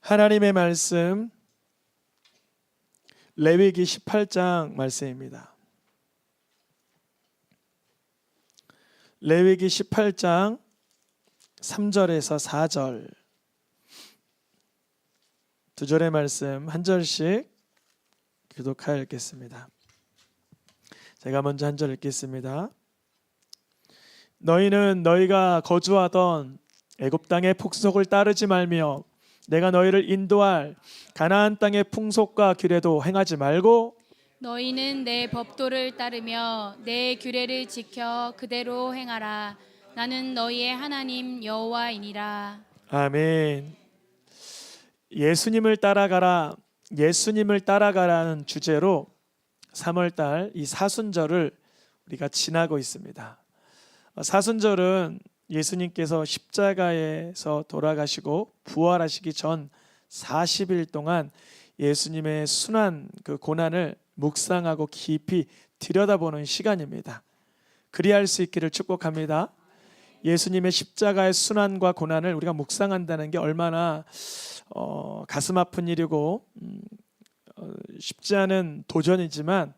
하나님의 말씀 레위기 18장 말씀입니다. 레위기 18장 3절에서 4절 두 절의 말씀 한 절씩 교독하여 읽겠습니다. 제가 먼저 한 절 읽겠습니다. 너희는 너희가 거주하던 애굽 땅의 풍속을 따르지 말며 내가 너희를 인도할 가나안 땅의 풍속과 규례도 행하지 말고 너희는 내 법도를 따르며 내 규례를 지켜 그대로 행하라. 나는 너희의 하나님 여호와이니라. 아멘. 예수님을 따라가라, 예수님을 따라가라는 주제로 3월달 이 사순절을 우리가 지나고 있습니다. 사순절은 예수님께서 십자가에서 돌아가시고 부활하시기 전 40일 동안 예수님의 순환 그 고난을 묵상하고 깊이 들여다보는 시간입니다. 그리할 수 있기를 축복합니다. 예수님의 십자가의 순환과 고난을 우리가 묵상한다는 게 얼마나 가슴 아픈 일이고 쉽지 않은 도전이지만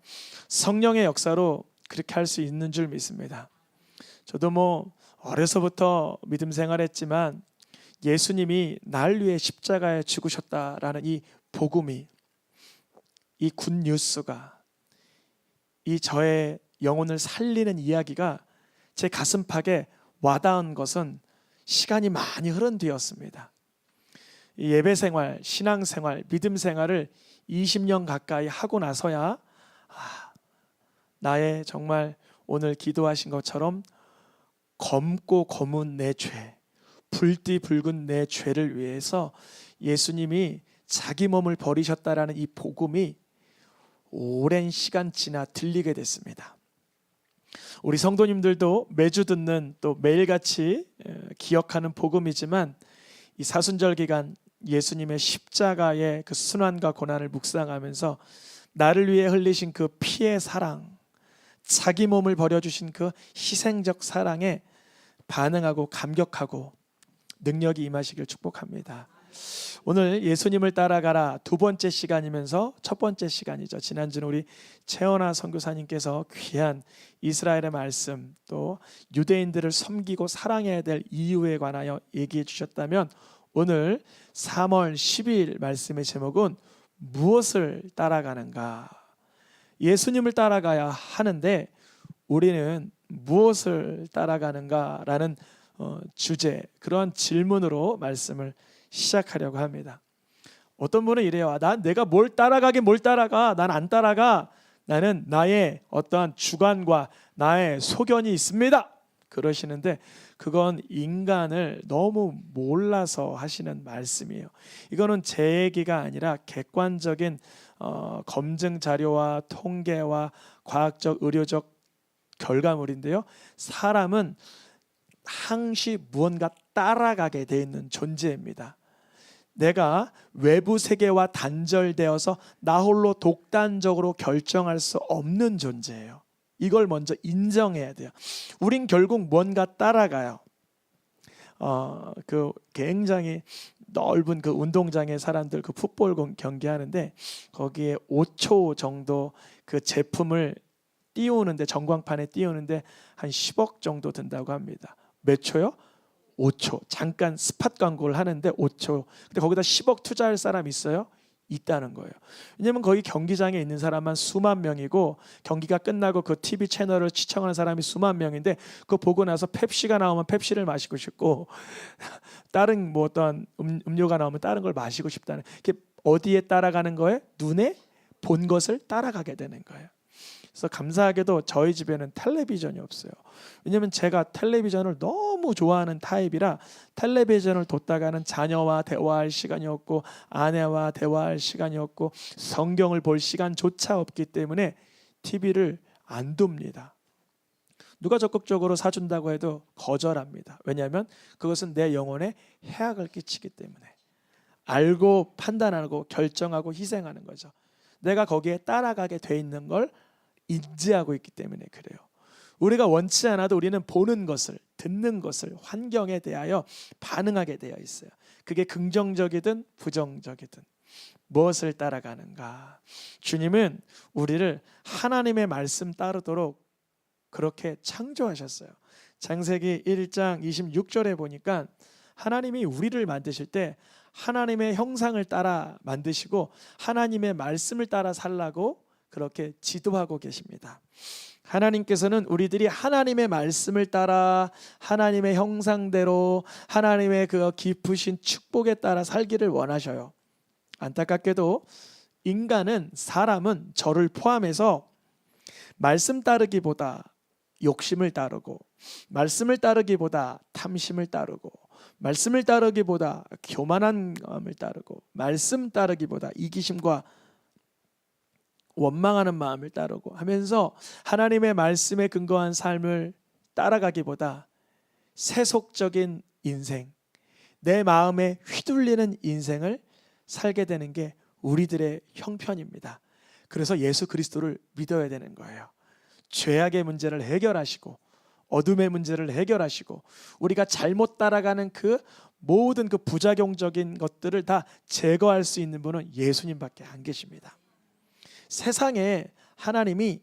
성령의 역사로 그렇게 할 수 있는 줄 믿습니다. 저도 어려서부터 믿음 생활했지만 예수님이 날 위해 십자가에 죽으셨다라는 이 복음이, 이 굿뉴스가, 이 저의 영혼을 살리는 이야기가 제 가슴팍에 와닿은 것은 시간이 많이 흐른 뒤였습니다. 이 예배 생활, 신앙 생활, 믿음 생활을 20년 가까이 하고 나서야 나의 정말 오늘 기도하신 것처럼 검고 검은 내 죄, 붉디 붉은 내 죄를 위해서 예수님이 자기 몸을 버리셨다라는 이 복음이 오랜 시간 지나 들리게 됐습니다. 우리 성도님들도 매주 듣는 또 매일같이 기억하는 복음이지만 이 사순절 기간 예수님의 십자가의 그 순환과 고난을 묵상하면서 나를 위해 흘리신 그 피의 사랑, 자기 몸을 버려주신 그 희생적 사랑에 반응하고 감격하고 능력이 임하시길 축복합니다. 오늘 예수님을 따라가라 두 번째 시간이면서 첫 번째 시간이죠. 지난주는 우리 최원아 선교사님께서 귀한 이스라엘의 말씀 또 유대인들을 섬기고 사랑해야 될 이유에 관하여 얘기해 주셨다면 오늘 3월 12일 말씀의 제목은 무엇을 따라가는가? 예수님을 따라가야 하는데 우리는 무엇을 따라가는가라는 주제, 그러한 질문으로 말씀을 시작하려고 합니다. 어떤 분은 이래요. 내가 뭘 따라가? 난 안 따라가. 나는 나의 어떠한 주관과 나의 소견이 있습니다. 그러시는데 그건 인간을 너무 몰라서 하시는 말씀이에요. 이거는 제 얘기가 아니라 객관적인 검증 자료와 통계와 과학적 의료적 결과물인데요. 사람은 항시 무언가 따라가게 돼 있는 존재입니다. 내가 외부 세계와 단절되어서 나 홀로 독단적으로 결정할 수 없는 존재예요. 이걸 먼저 인정해야 돼요. 우린 결국 뭔가 따라가요. 그 굉장히 넓은 그 운동장에 사람들 그 풋볼 경기하는데 거기에 5초 정도 그 제품을 띄우는데 전광판에 띄우는데 한 10억 정도 든다고 합니다. 몇 초요? 5초. 잠깐 스팟 광고를 하는데 5초. 근데 거기다 10억 투자할 사람 있어요? 있다는 거예요. 왜냐하면 거기 경기장에 있는 사람만 수만 명이고 경기가 끝나고 그 TV 채널을 시청하는 사람이 수만 명인데 그거 보고 나서 펩시가 나오면 펩시를 마시고 싶고 다른 어떤 음료가 나오면 다른 걸 마시고 싶다는, 그게 어디에 따라가는 거예요? 눈에 본 것을 따라가게 되는 거예요. 그래서 감사하게도 저희 집에는 텔레비전이 없어요. 왜냐하면 제가 텔레비전을 너무 좋아하는 타입이라 텔레비전을 뒀다가는 자녀와 대화할 시간이 없고 아내와 대화할 시간이 없고 성경을 볼 시간조차 없기 때문에 TV를 안 둡니다. 누가 적극적으로 사준다고 해도 거절합니다. 왜냐하면 그것은 내 영혼에 해악을 끼치기 때문에. 알고 판단하고 결정하고 희생하는 거죠. 내가 거기에 따라가게 돼 있는 걸 인지하고 있기 때문에 그래요. 우리가 원치 않아도 우리는 보는 것을, 듣는 것을, 환경에 대하여 반응하게 되어 있어요. 그게 긍정적이든 부정적이든 무엇을 따라가는가? 주님은 우리를 하나님의 말씀 따르도록 그렇게 창조하셨어요. 창세기 1장 26절에 보니까 하나님이 우리를 만드실 때 하나님의 형상을 따라 만드시고 하나님의 말씀을 따라 살라고 그렇게 지도하고 계십니다. 하나님께서는 우리들이 하나님의 말씀을 따라 하나님의 형상대로 하나님의 그 깊으신 축복에 따라 살기를 원하셔요. 안타깝게도 사람은 저를 포함해서 말씀 따르기보다 욕심을 따르고, 말씀을 따르기보다 탐심을 따르고, 말씀을 따르기보다 교만한 마음을 따르고, 말씀 따르기보다 이기심과 원망하는 마음을 따르고 하면서 하나님의 말씀에 근거한 삶을 따라가기보다 세속적인 인생, 내 마음에 휘둘리는 인생을 살게 되는 게 우리들의 형편입니다. 그래서 예수 그리스도를 믿어야 되는 거예요. 죄악의 문제를 해결하시고 어둠의 문제를 해결하시고 우리가 잘못 따라가는 그 모든 그 부작용적인 것들을 다 제거할 수 있는 분은 예수님밖에 안 계십니다. 세상에 하나님이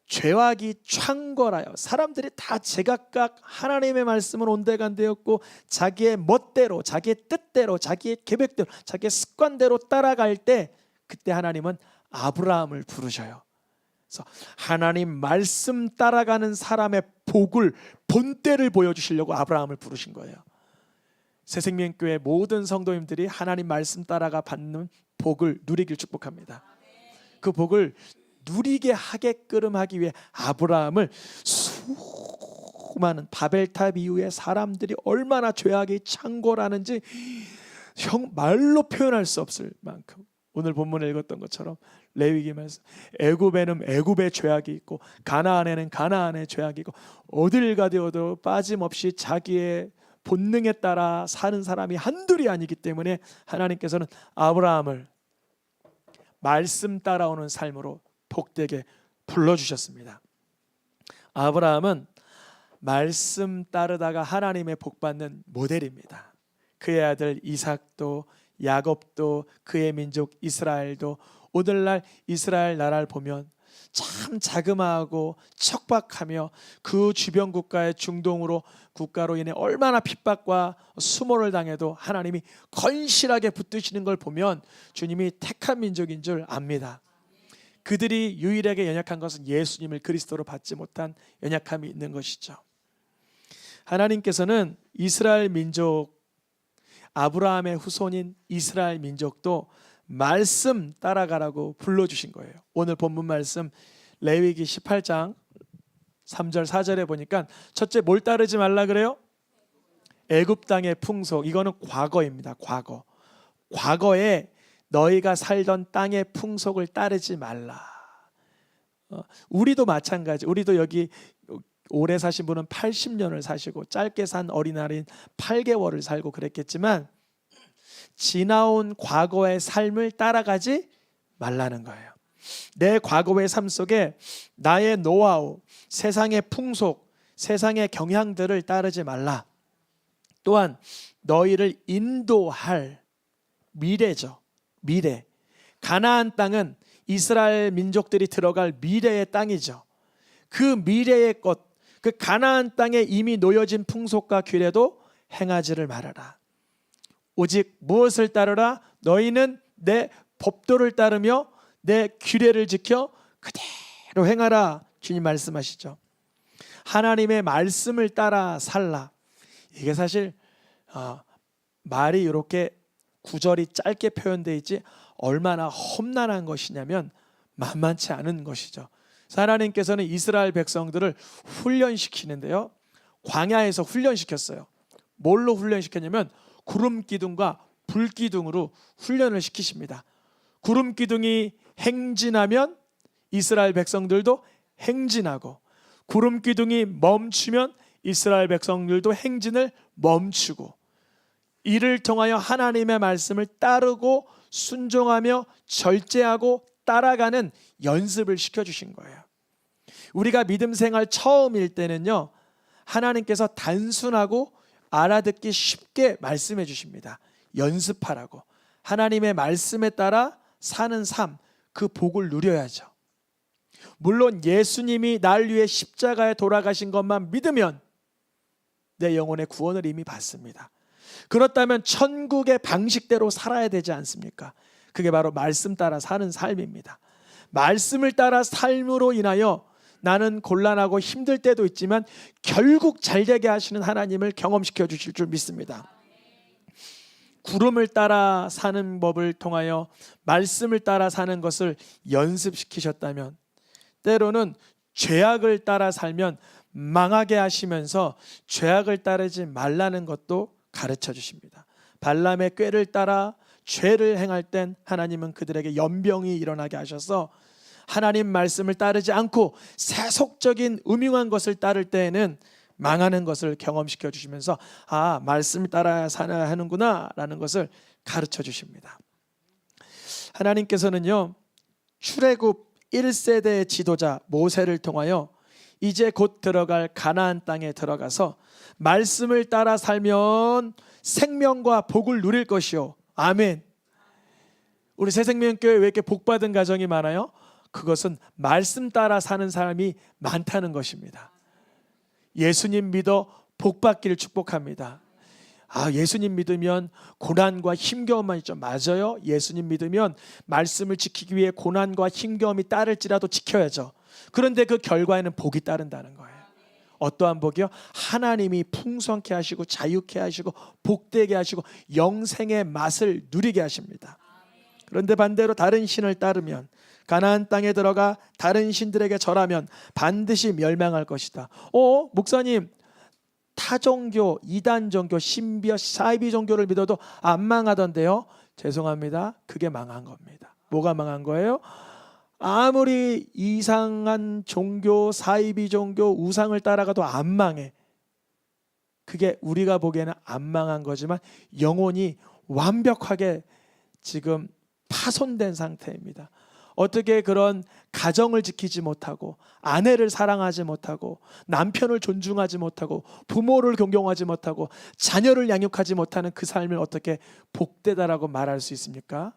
죄악이 창궐하여 사람들이 다 제각각 하나님의 말씀은 온데간데였고 자기의 멋대로, 자기의 뜻대로, 자기의 계획대로, 자기의 습관대로 따라갈 때 그때 하나님은 아브라함을 부르셔요. 그래서 하나님 말씀 따라가는 사람의 복을, 본때를 보여주시려고 아브라함을 부르신 거예요. 새생명교회 모든 성도님들이 하나님 말씀 따라가 받는 복을 누리길 축복합니다. 그 복을 누리게 하게끔 하기 위해 아브라함을 수많은 바벨탑 이후에 사람들이 얼마나 죄악이 창궐하는지 말로 표현할 수 없을 만큼, 오늘 본문에 읽었던 것처럼 레위기 말씀, 애굽에는 애굽의 죄악이 있고 가나안에는 가나안의 죄악이 있고 어딜 가되어도 빠짐없이 자기의 본능에 따라 사는 사람이 한둘이 아니기 때문에 하나님께서는 아브라함을 말씀 따라오는 삶으로 복되게 불러주셨습니다. 아브라함은 말씀 따르다가 하나님의 복받는 모델입니다. 그의 아들 이삭도 야곱도 그의 민족 이스라엘도 오늘날 이스라엘 나라를 보면 참 자그마하고 척박하며 그 주변 국가의 중동으로 국가로 인해 얼마나 핍박과 수모를 당해도 하나님이 건실하게 붙드시는 걸 보면 주님이 택한 민족인 줄 압니다. 그들이 유일하게 연약한 것은 예수님을 그리스도로 받지 못한 연약함이 있는 것이죠. 하나님께서는 이스라엘 민족, 아브라함의 후손인 이스라엘 민족도 말씀 따라가라고 불러주신 거예요. 오늘 본문 말씀 레위기 18장 3절 4절에 보니까 첫째 뭘 따르지 말라 그래요? 애굽 땅의 풍속. 이거는 과거입니다. 과거에 너희가 살던 땅의 풍속을 따르지 말라. 우리도 마찬가지. 우리도 여기 오래 사신 분은 80년을 사시고 짧게 산 어린아이는 8개월을 살고 그랬겠지만 지나온 과거의 삶을 따라가지 말라는 거예요. 내 과거의 삶 속에 나의 노하우, 세상의 풍속, 세상의 경향들을 따르지 말라. 또한 너희를 인도할 미래죠. 미래. 가나안 땅은 이스라엘 민족들이 들어갈 미래의 땅이죠. 그 미래의 것, 그 가나안 땅에 이미 놓여진 풍속과 규례도 행하지를 말아라. 오직 무엇을 따르라? 너희는 내 법도를 따르며 내 규례를 지켜 그대로 행하라. 주님 말씀하시죠. 하나님의 말씀을 따라 살라. 이게 사실 말이 이렇게 구절이 짧게 표현되어 있지 얼마나 험난한 것이냐면 만만치 않은 것이죠. 하나님께서는 이스라엘 백성들을 훈련시키는데요, 광야에서 훈련시켰어요. 뭘로 훈련시켰냐면 구름 기둥과 불 기둥으로 훈련을 시키십니다. 구름 기둥이 행진하면 이스라엘 백성들도 행진하고, 구름 기둥이 멈추면 이스라엘 백성들도 행진을 멈추고, 이를 통하여 하나님의 말씀을 따르고 순종하며 절제하고 따라가는 연습을 시켜주신 거예요. 우리가 믿음 생활 처음일 때는요, 하나님께서 단순하고 알아듣기 쉽게 말씀해 주십니다. 연습하라고. 하나님의 말씀에 따라 사는 삶, 그 복을 누려야죠. 물론 예수님이 날 위해 십자가에 돌아가신 것만 믿으면 내 영혼의 구원을 이미 받습니다. 그렇다면 천국의 방식대로 살아야 되지 않습니까? 그게 바로 말씀 따라 사는 삶입니다. 말씀을 따라 삶으로 인하여 나는 곤란하고 힘들 때도 있지만 결국 잘되게 하시는 하나님을 경험시켜 주실 줄 믿습니다. 구름을 따라 사는 법을 통하여 말씀을 따라 사는 것을 연습시키셨다면, 때로는 죄악을 따라 살면 망하게 하시면서 죄악을 따르지 말라는 것도 가르쳐 주십니다. 발람의 꾀를 따라 죄를 행할 땐 하나님은 그들에게 연병이 일어나게 하셔서 하나님 말씀을 따르지 않고 세속적인 음흉한 것을 따를 때에는 망하는 것을 경험시켜 주시면서 말씀을 따라야 살아야 하는구나 라는 것을 가르쳐 주십니다. 하나님께서는요, 출애굽 1세대의 지도자 모세를 통하여 이제 곧 들어갈 가나안 땅에 들어가서 말씀을 따라 살면 생명과 복을 누릴 것이요. 아멘. 우리 새생명교회 왜 이렇게 복받은 가정이 많아요? 그것은 말씀 따라 사는 사람이 많다는 것입니다. 예수님 믿어 복받기를 축복합니다. 예수님 믿으면 고난과 힘겨움만 있죠. 맞아요. 예수님 믿으면 말씀을 지키기 위해 고난과 힘겨움이 따를지라도 지켜야죠. 그런데 그 결과에는 복이 따른다는 거예요. 어떠한 복이요? 하나님이 풍성케 하시고 자유케 하시고 복되게 하시고 영생의 맛을 누리게 하십니다. 그런데 반대로 다른 신을 따르면, 가나안 땅에 들어가 다른 신들에게 절하면 반드시 멸망할 것이다. 목사님, 타종교, 이단 종교, 신비와 사이비 종교를 믿어도 안 망하던데요? 죄송합니다. 그게 망한 겁니다. 뭐가 망한 거예요? 아무리 이상한 종교, 사이비 종교, 우상을 따라가도 안 망해. 그게 우리가 보기에는 안 망한 거지만 영혼이 완벽하게 지금 파손된 상태입니다. 어떻게 그런 가정을 지키지 못하고 아내를 사랑하지 못하고 남편을 존중하지 못하고 부모를 존경하지 못하고 자녀를 양육하지 못하는 그 삶을 어떻게 복되다라고 말할 수 있습니까?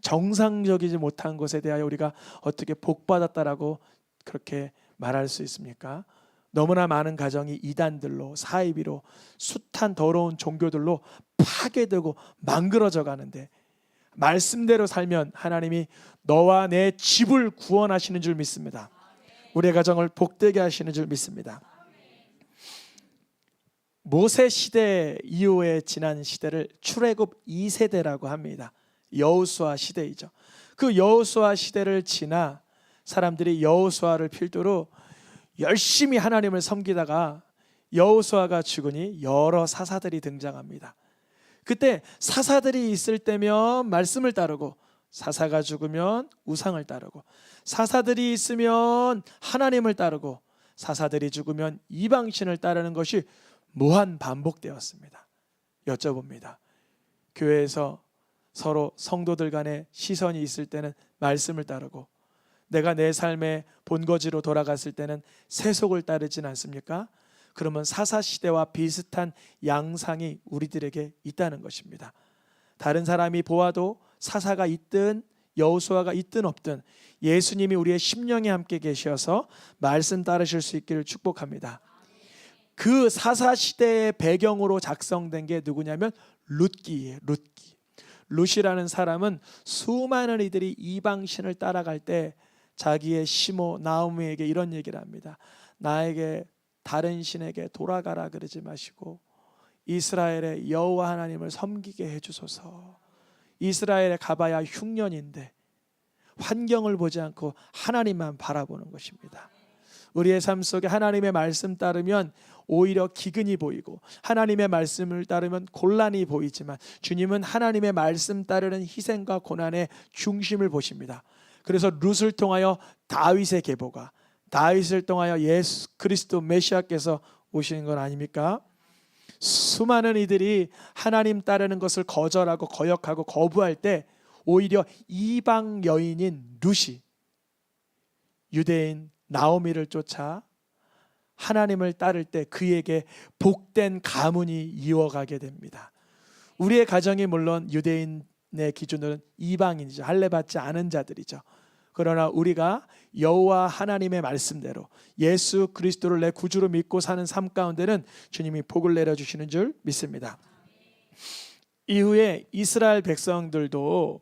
정상적이지 못한 것에 대하여 우리가 어떻게 복받았다라고 그렇게 말할 수 있습니까? 너무나 많은 가정이 이단들로, 사이비로, 숱한 더러운 종교들로 파괴되고 망그러져 가는데, 말씀대로 살면 하나님이 너와 내 집을 구원하시는 줄 믿습니다. 우리의 가정을 복되게 하시는 줄 믿습니다. 모세 시대 이후에 지난 시대를 출애굽 2세대라고 합니다. 여호수아 시대이죠. 그 여호수아 시대를 지나 사람들이 여호수아를 필두로 열심히 하나님을 섬기다가 여호수아가 죽으니 여러 사사들이 등장합니다. 그때 사사들이 있을 때면 말씀을 따르고, 사사가 죽으면 우상을 따르고, 사사들이 있으면 하나님을 따르고, 사사들이 죽으면 이방신을 따르는 것이 무한 반복되었습니다. 여쭤봅니다. 교회에서 서로 성도들 간에 시선이 있을 때는 말씀을 따르고, 내가 내 삶의 본거지로 돌아갔을 때는 세속을 따르진 않습니까? 그러면 사사시대와 비슷한 양상이 우리들에게 있다는 것입니다. 다른 사람이 보아도 사사가 있든 여호수아가 있든 없든 예수님이 우리의 심령에 함께 계셔서 말씀 따르실 수 있기를 축복합니다. 그 사사시대의 배경으로 작성된 게 누구냐면 룻기예요. 룻이라는 사람은 수많은 이들이 이방신을 따라갈 때 자기의 시모 나오미에게 이런 얘기를 합니다. 나에게 다른 신에게 돌아가라 그러지 마시고 이스라엘의 여호와 하나님을 섬기게 해주소서. 이스라엘에 가봐야 흉년인데 환경을 보지 않고 하나님만 바라보는 것입니다. 우리의 삶 속에 하나님의 말씀 따르면 오히려 기근이 보이고, 하나님의 말씀을 따르면 곤란이 보이지만 주님은 하나님의 말씀 따르는 희생과 고난의 중심을 보십니다. 그래서 룻을 통하여 다윗의 계보가, 다윗을 통하여 예수 그리스도 메시아께서 오시는 건 아닙니까? 수많은 이들이 하나님 따르는 것을 거절하고 거역하고 거부할 때 오히려 이방 여인인 룻이 유대인 나오미를 쫓아 하나님을 따를 때 그에게 복된 가문이 이어가게 됩니다. 우리의 가정이 물론 유대인의 기준으로는 이방인이죠. 할례받지 않은 자들이죠. 그러나 우리가 여호와 하나님의 말씀대로 예수 그리스도를 내 구주로 믿고 사는 삶 가운데는 주님이 복을 내려주시는 줄 믿습니다. 이후에 이스라엘 백성들도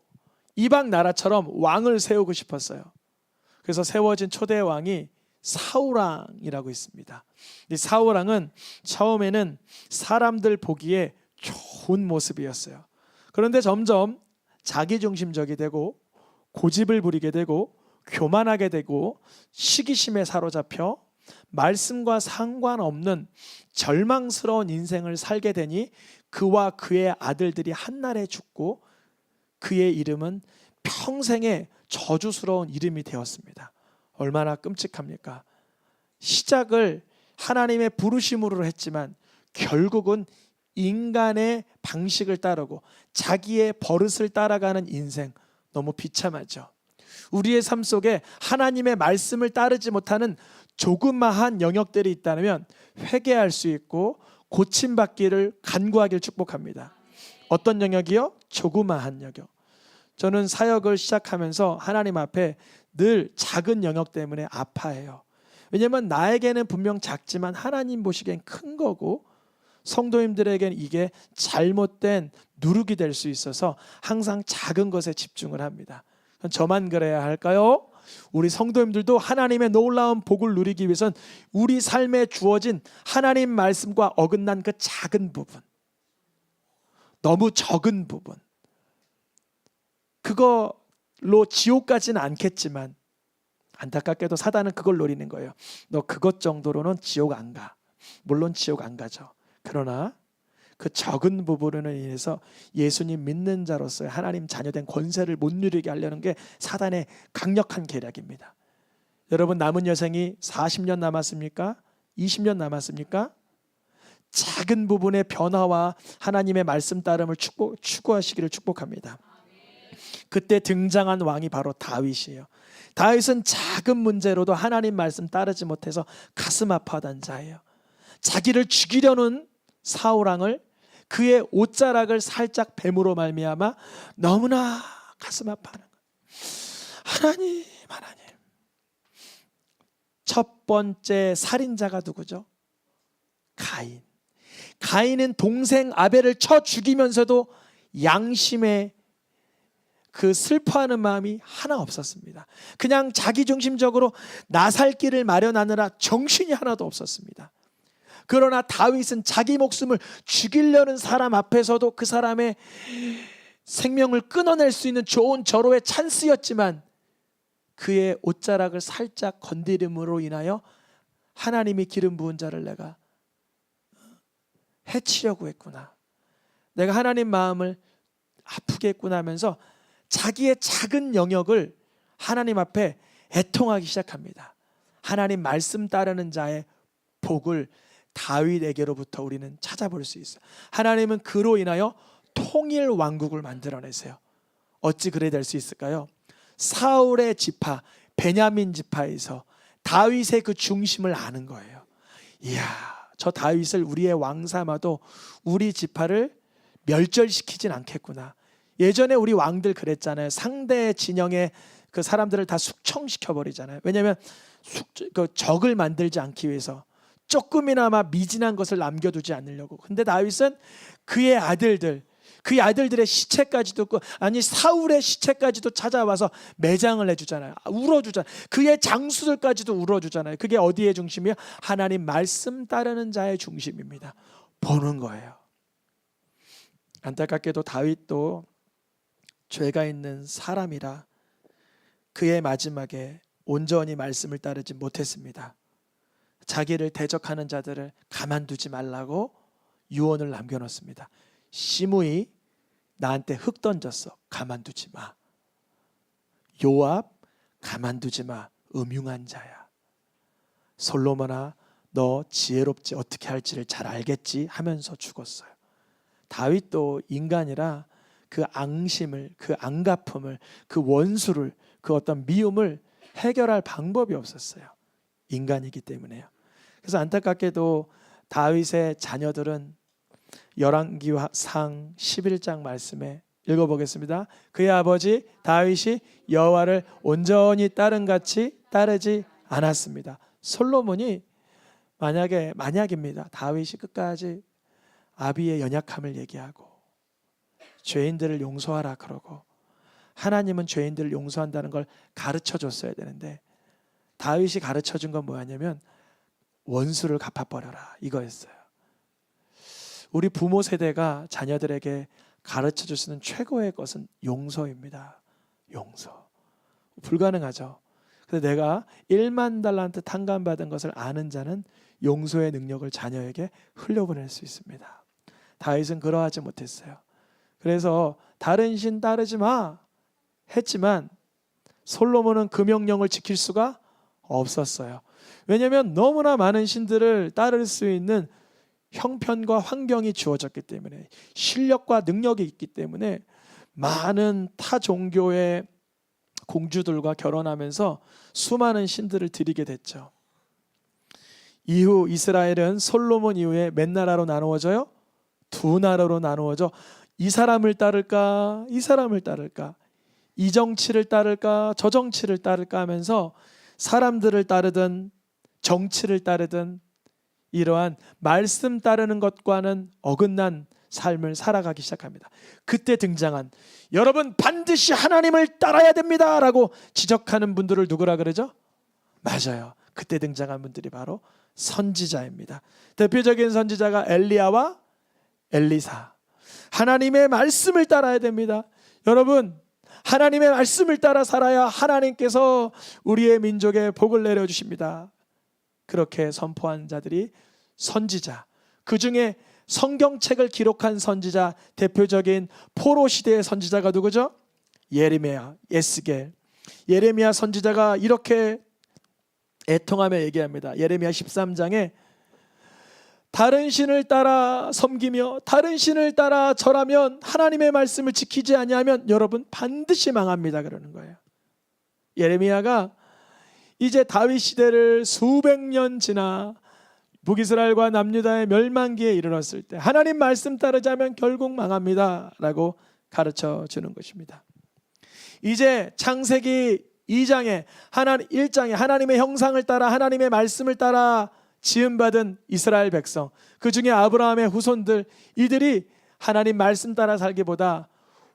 이방 나라처럼 왕을 세우고 싶었어요. 그래서 세워진 초대 왕이 사울왕이라고 있습니다. 이 사울왕은 처음에는 사람들 보기에 좋은 모습이었어요. 그런데 점점 자기중심적이 되고 고집을 부리게 되고 교만하게 되고 시기심에 사로잡혀 말씀과 상관없는 절망스러운 인생을 살게 되니 그와 그의 아들들이 한날에 죽고 그의 이름은 평생의 저주스러운 이름이 되었습니다. 얼마나 끔찍합니까? 시작을 하나님의 부르심으로 했지만 결국은 인간의 방식을 따르고 자기의 버릇을 따라가는 인생, 너무 비참하죠. 우리의 삶 속에 하나님의 말씀을 따르지 못하는 조그마한 영역들이 있다면 회개할 수 있고 고침받기를 간구하길 축복합니다. 어떤 영역이요? 조그마한 영역. 저는 사역을 시작하면서 하나님 앞에 늘 작은 영역 때문에 아파해요. 왜냐하면 나에게는 분명 작지만 하나님 보시기엔 큰 거고 성도님들에게는 이게 잘못된 누룩이 될 수 있어서 항상 작은 것에 집중을 합니다. 저만 그래야 할까요? 우리 성도님들도 하나님의 놀라운 복을 누리기 위해선 우리 삶에 주어진 하나님 말씀과 어긋난 그 작은 부분, 너무 적은 부분, 그걸로 지옥 가지는 않겠지만 안타깝게도 사단은 그걸 노리는 거예요. 너 그것 정도로는 지옥 안 가. 물론 지옥 안 가죠. 그러나 그 적은 부분으로 인해서 예수님 믿는 자로서의 하나님 자녀된 권세를 못 누리게 하려는 게 사단의 강력한 계략입니다. 여러분 남은 여생이 40년 남았습니까? 20년 남았습니까? 작은 부분의 변화와 하나님의 말씀 따름을 추구하시기를 축복합니다. 그때 등장한 왕이 바로 다윗이에요. 다윗은 작은 문제로도 하나님 말씀 따르지 못해서 가슴 아파하던 자예요. 자기를 죽이려는 사울왕을 그의 옷자락을 살짝 뱀으로 말미암아 너무나 가슴 아파하는 거예요. 하나님. 첫 번째 살인자가 누구죠? 가인은 동생 아벨을 쳐 죽이면서도 양심에 그 슬퍼하는 마음이 하나 없었습니다. 그냥 자기중심적으로 나 살 길을 마련하느라 정신이 하나도 없었습니다. 그러나 다윗은 자기 목숨을 죽이려는 사람 앞에서도 그 사람의 생명을 끊어낼 수 있는 좋은 절호의 찬스였지만 그의 옷자락을 살짝 건드림으로 인하여 하나님이 기름 부은 자를 내가 해치려고 했구나, 내가 하나님 마음을 아프게 했구나 하면서 자기의 작은 영역을 하나님 앞에 애통하기 시작합니다. 하나님 말씀 따르는 자의 복을 다윗에게로부터 우리는 찾아볼 수 있어요. 하나님은 그로 인하여 통일 왕국을 만들어내세요. 어찌 그래 될 수 있을까요? 사울의 지파, 베냐민 지파에서 다윗의 그 중심을 아는 거예요. 이야, 저 다윗을 우리의 왕 삼아도 우리 지파를 멸절시키진 않겠구나. 예전에 우리 왕들 그랬잖아요. 상대 진영의 그 사람들을 다 숙청시켜 버리잖아요. 왜냐하면 적을 만들지 않기 위해서 조금이나마 미진한 것을 남겨두지 않으려고. 근데 다윗은 그의 아들들의 시체까지도, 아니 사울의 시체까지도 찾아와서 매장을 해주잖아요. 울어주잖아요. 그의 장수들까지도 울어주잖아요. 그게 어디의 중심이에요? 하나님 말씀 따르는 자의 중심입니다. 보는 거예요. 안타깝게도 다윗도 죄가 있는 사람이라 그의 마지막에 온전히 말씀을 따르지 못했습니다. 자기를 대적하는 자들을 가만두지 말라고 유언을 남겨놓습니다. 시므이 나한테 흙 던졌어. 가만두지 마. 요압 가만두지 마. 음흉한 자야. 솔로몬아 너 지혜롭지, 어떻게 할지를 잘 알겠지 하면서 죽었어요. 다윗도 인간이라 그 앙심을, 그 앙가품을, 그 원수를, 그 어떤 미움을 해결할 방법이 없었어요. 인간이기 때문에요. 그래서 안타깝게도 다윗의 자녀들은 열왕기상 11장 말씀에 읽어보겠습니다. 그의 아버지 다윗이 여호와를 온전히 따른같이 따르지 않았습니다. 솔로몬이 만약입니다. 다윗이 끝까지 아비의 연약함을 얘기하고 죄인들을 용서하라 그러고 하나님은 죄인들을 용서한다는 걸 가르쳐 줬어야 되는데 다윗이 가르쳐 준 건 뭐였냐면 원수를 갚아버려라 이거였어요. 우리 부모 세대가 자녀들에게 가르쳐 줄 수 있는 최고의 것은 용서입니다. 용서. 불가능하죠. 근데 내가 1만 달란트 탕감받은 것을 아는 자는 용서의 능력을 자녀에게 흘려보낼 수 있습니다. 다윗은 그러하지 못했어요. 그래서 다른 신 따르지 마 했지만 솔로몬은 그 명령을 지킬 수가 없었어요. 왜냐하면 너무나 많은 신들을 따를 수 있는 형편과 환경이 주어졌기 때문에, 실력과 능력이 있기 때문에 많은 타 종교의 공주들과 결혼하면서 수많은 신들을 드리게 됐죠. 이후 이스라엘은 솔로몬 이후에 몇 나라로 나누어져요? 두 나라로 나누어져 이 사람을 따를까 이 사람을 따를까, 이 정치를 따를까 저 정치를 따를까 하면서 사람들을 따르든 정치를 따르든 이러한 말씀 따르는 것과는 어긋난 삶을 살아가기 시작합니다. 그때 등장한, 여러분 반드시 하나님을 따라야 됩니다 라고 지적하는 분들을 누구라 그러죠? 맞아요. 그때 등장한 분들이 바로 선지자입니다. 대표적인 선지자가 엘리야와 엘리사. 하나님의 말씀을 따라야 됩니다. 여러분, 하나님의 말씀을 따라 살아야 하나님께서 우리의 민족에 복을 내려주십니다. 그렇게 선포한 자들이 선지자, 그 중에 성경책을 기록한 선지자, 대표적인 포로 시대의 선지자가 누구죠? 예레미야, 에스겔. 예레미야 선지자가 이렇게 애통하며 얘기합니다. 예레미야 13장에 다른 신을 따라 섬기며 다른 신을 따라 절하면, 하나님의 말씀을 지키지 아니하면 여러분 반드시 망합니다 그러는 거예요. 예레미야가 이제 다윗 시대를 수백 년 지나 북이스라엘과 남유다의 멸망기에 이르렀을 때 하나님 말씀 따르자면 결국 망합니다 라고 가르쳐 주는 것입니다. 이제 창세기 1장에 하나님의 형상을 따라 하나님의 말씀을 따라 지음받은 이스라엘 백성, 그 중에 아브라함의 후손들, 이들이 하나님 말씀 따라 살기보다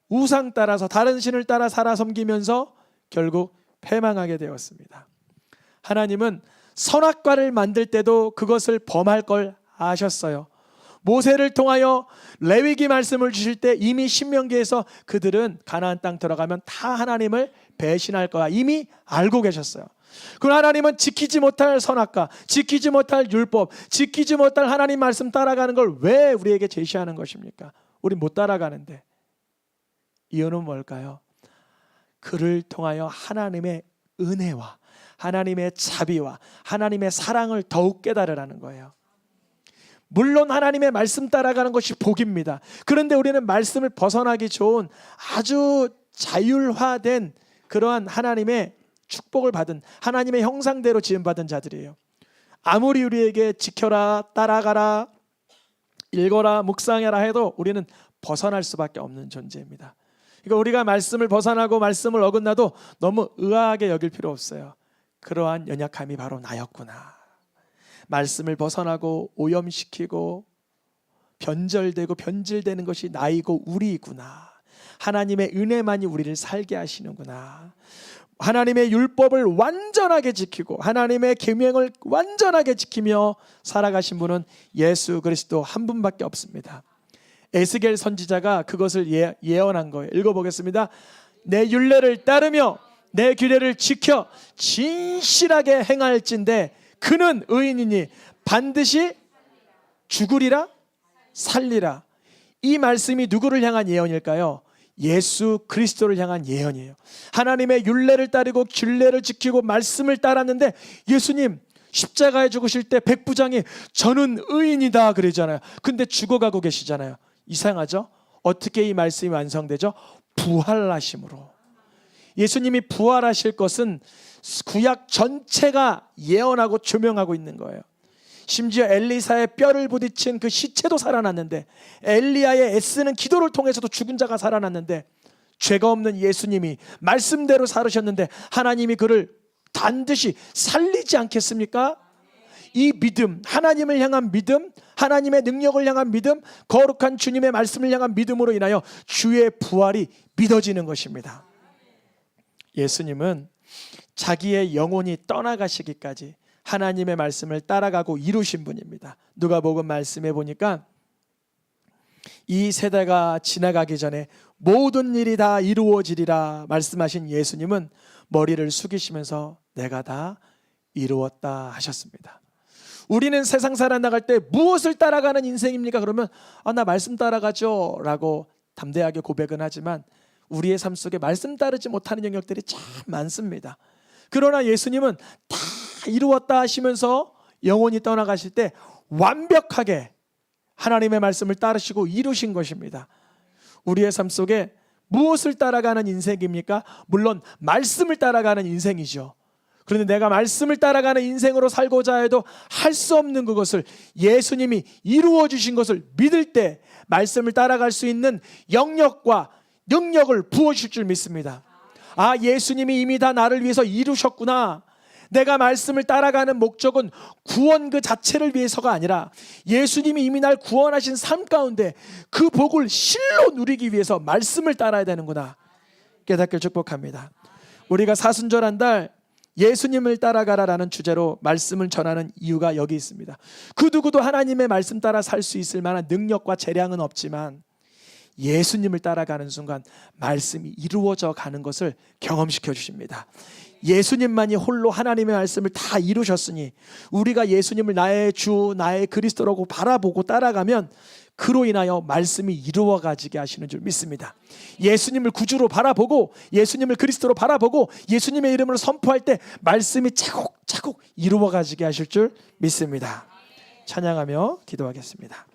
우상 따라서 다른 신을 따라 살아 섬기면서 결국 패망하게 되었습니다. 하나님은 선악과를 만들 때도 그것을 범할 걸 아셨어요. 모세를 통하여 레위기 말씀을 주실 때 이미 신명기에서 그들은 가나안 땅 들어가면 다 하나님을 배신할 거야 이미 알고 계셨어요. 그럼 하나님은 지키지 못할 선악과, 지키지 못할 율법, 지키지 못할 하나님 말씀 따라가는 걸 왜 우리에게 제시하는 것입니까? 우리 못 따라가는데. 이유는 뭘까요? 그를 통하여 하나님의 은혜와 하나님의 자비와 하나님의 사랑을 더욱 깨달으라는 거예요. 물론 하나님의 말씀 따라가는 것이 복입니다. 그런데 우리는 말씀을 벗어나기 좋은 아주 자율화된 그러한 하나님의 축복을 받은, 하나님의 형상대로 지음받은 자들이에요. 아무리 우리에게 지켜라, 따라가라, 읽어라, 묵상해라 해도 우리는 벗어날 수밖에 없는 존재입니다. 그러니까 우리가 말씀을 벗어나고 말씀을 어긋나도 너무 의아하게 여길 필요 없어요. 그러한 연약함이 바로 나였구나. 말씀을 벗어나고 오염시키고 변절되고 변질되는 것이 나이고 우리이구나. 하나님의 은혜만이 우리를 살게 하시는구나. 하나님의 율법을 완전하게 지키고 하나님의 계명을 완전하게 지키며 살아가신 분은 예수 그리스도 한 분밖에 없습니다. 에스겔 선지자가 그것을 예언한 거예요. 읽어보겠습니다. 내 율례를 따르며 내 규례를 지켜 진실하게 행할진대 그는 의인이니 반드시 죽으리라 살리라. 이 말씀이 누구를 향한 예언일까요? 예수 그리스도를 향한 예언이에요. 하나님의 율례를 따르고 규례를 지키고 말씀을 따랐는데 예수님 십자가에 죽으실 때 백부장이 저는 의인이다 그러잖아요. 근데 죽어가고 계시잖아요. 이상하죠? 어떻게 이 말씀이 완성되죠? 부활하심으로. 예수님이 부활하실 것은 구약 전체가 예언하고 조명하고 있는 거예요. 심지어 엘리사의 뼈를 부딪힌 그 시체도 살아났는데, 엘리야의 애쓰는 기도를 통해서도 죽은 자가 살아났는데, 죄가 없는 예수님이 말씀대로 살으셨는데 하나님이 그를 반드시 살리지 않겠습니까? 이 믿음, 하나님을 향한 믿음, 하나님의 능력을 향한 믿음, 거룩한 주님의 말씀을 향한 믿음으로 인하여 주의 부활이 믿어지는 것입니다. 예수님은 자기의 영혼이 떠나가시기까지 하나님의 말씀을 따라가고 이루신 분입니다. 누가복음 말씀해 보니까 이 세대가 지나가기 전에 모든 일이 다 이루어지리라 말씀하신 예수님은 머리를 숙이시면서 내가 다 이루었다 하셨습니다. 우리는 세상 살아나갈 때 무엇을 따라가는 인생입니까? 그러면 나 말씀 따라가죠 라고 담대하게 고백은 하지만 우리의 삶 속에 말씀 따르지 못하는 영역들이 참 많습니다. 그러나 예수님은 다 이루었다 하시면서 영혼이 떠나가실 때 완벽하게 하나님의 말씀을 따르시고 이루신 것입니다. 우리의 삶 속에 무엇을 따라가는 인생입니까? 물론 말씀을 따라가는 인생이죠. 그런데 내가 말씀을 따라가는 인생으로 살고자 해도 할 수 없는 그것을 예수님이 이루어 주신 것을 믿을 때 말씀을 따라갈 수 있는 영역과 능력을 부어주실 줄 믿습니다. 예수님이 이미 다 나를 위해서 이루셨구나. 내가 말씀을 따라가는 목적은 구원 그 자체를 위해서가 아니라 예수님이 이미 날 구원하신 삶 가운데 그 복을 실로 누리기 위해서 말씀을 따라야 되는구나 깨닫길 축복합니다. 우리가 사순절한 달 예수님을 따라가라라는 주제로 말씀을 전하는 이유가 여기 있습니다. 그 누구도 하나님의 말씀 따라 살 수 있을 만한 능력과 재량은 없지만 예수님을 따라가는 순간 말씀이 이루어져 가는 것을 경험시켜 주십니다. 예수님만이 홀로 하나님의 말씀을 다 이루셨으니 우리가 예수님을 나의 주, 나의 그리스도라고 바라보고 따라가면 그로 인하여 말씀이 이루어가지게 하시는 줄 믿습니다. 예수님을 구주로 바라보고 예수님을 그리스도로 바라보고 예수님의 이름으로 선포할 때 말씀이 차곡차곡 이루어가지게 하실 줄 믿습니다. 찬양하며 기도하겠습니다.